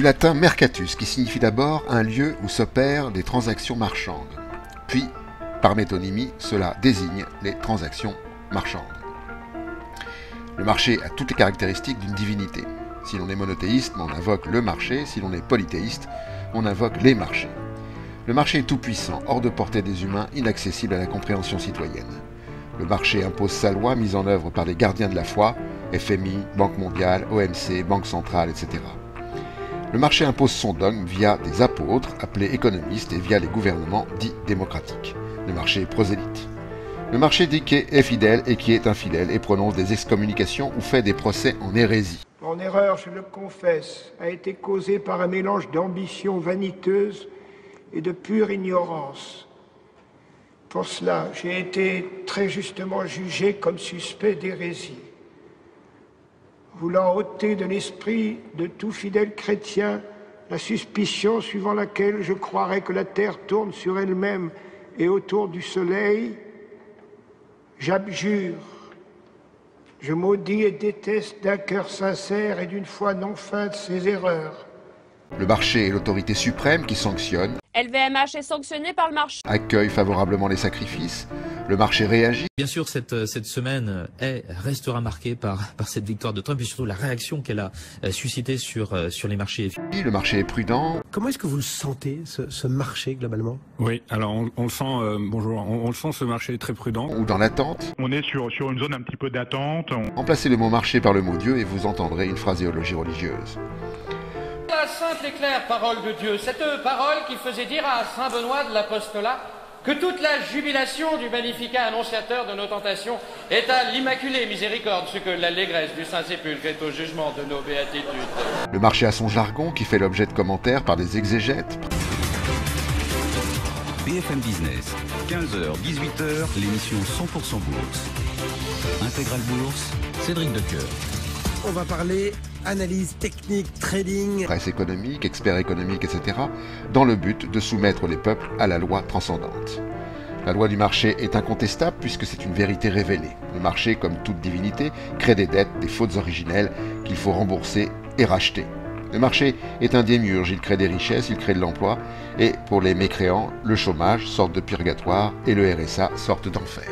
Du latin mercatus, qui signifie d'abord un lieu où s'opèrent des transactions marchandes. Puis, par métonymie, cela désigne les transactions marchandes. Le marché a toutes les caractéristiques d'une divinité. Si l'on est monothéiste, on invoque le marché. Si l'on est polythéiste, on invoque les marchés. Le marché est tout-puissant, hors de portée des humains, inaccessible à la compréhension citoyenne. Le marché impose sa loi, mise en œuvre par les gardiens de la foi, FMI, Banque mondiale, OMC, Banque centrale, etc. Le marché impose son dogme via des apôtres, appelés économistes, et via les gouvernements dits démocratiques. Le marché est prosélyte. Le marché dit qui est fidèle et qui est infidèle, et prononce des excommunications ou fait des procès en hérésie. Mon erreur, je le confesse, a été causée par un mélange d'ambition vaniteuse et de pure ignorance. Pour cela, j'ai été très justement jugé comme suspect d'hérésie. Voulant ôter de l'esprit de tout fidèle chrétien la suspicion suivant laquelle je croirais que la terre tourne sur elle-même et autour du soleil, j'abjure, je maudis et déteste d'un cœur sincère et d'une foi non feinte ces erreurs. Le marché est l'autorité suprême qui sanctionne, LVMH est sanctionné par le marché. accueille favorablement les sacrifices. Le marché réagit. Bien sûr, cette semaine restera marquée par cette victoire de Trump et surtout la réaction qu'elle a suscitée sur les marchés. Le marché est prudent. Comment est-ce que vous le sentez, ce marché, globalement? Oui, alors on le sent, bonjour, on le sent, ce marché est très prudent. Ou dans l'attente. On est sur une zone un petit peu d'attente. Remplacez le mot marché par le mot Dieu et vous entendrez une phraséologie religieuse. La simple et claire parole de Dieu, cette parole qui faisait dire à saint Benoît de l'Apostolat que toute la jubilation du Magnificat annonciateur de nos tentations est à l'Immaculée Miséricorde, ce que l'allégresse du Saint-Sépulcre est au jugement de nos béatitudes. Le marché a son jargon qui fait l'objet de commentaires par des exégètes. BFM Business, 15h-18h, l'émission 100% Bourse. Intégral Bourse, Cédric Decoeur. On va parler analyse technique, trading. Presse économique, experts économiques, etc. dans le but de soumettre les peuples à la loi transcendante. La loi du marché est incontestable puisque c'est une vérité révélée. Le marché, comme toute divinité, crée des dettes, des fautes originelles qu'il faut rembourser et racheter. Le marché est un démiurge, il crée des richesses, il crée de l'emploi, et pour les mécréants, le chômage, sorte de purgatoire, et le RSA, sorte d'enfer.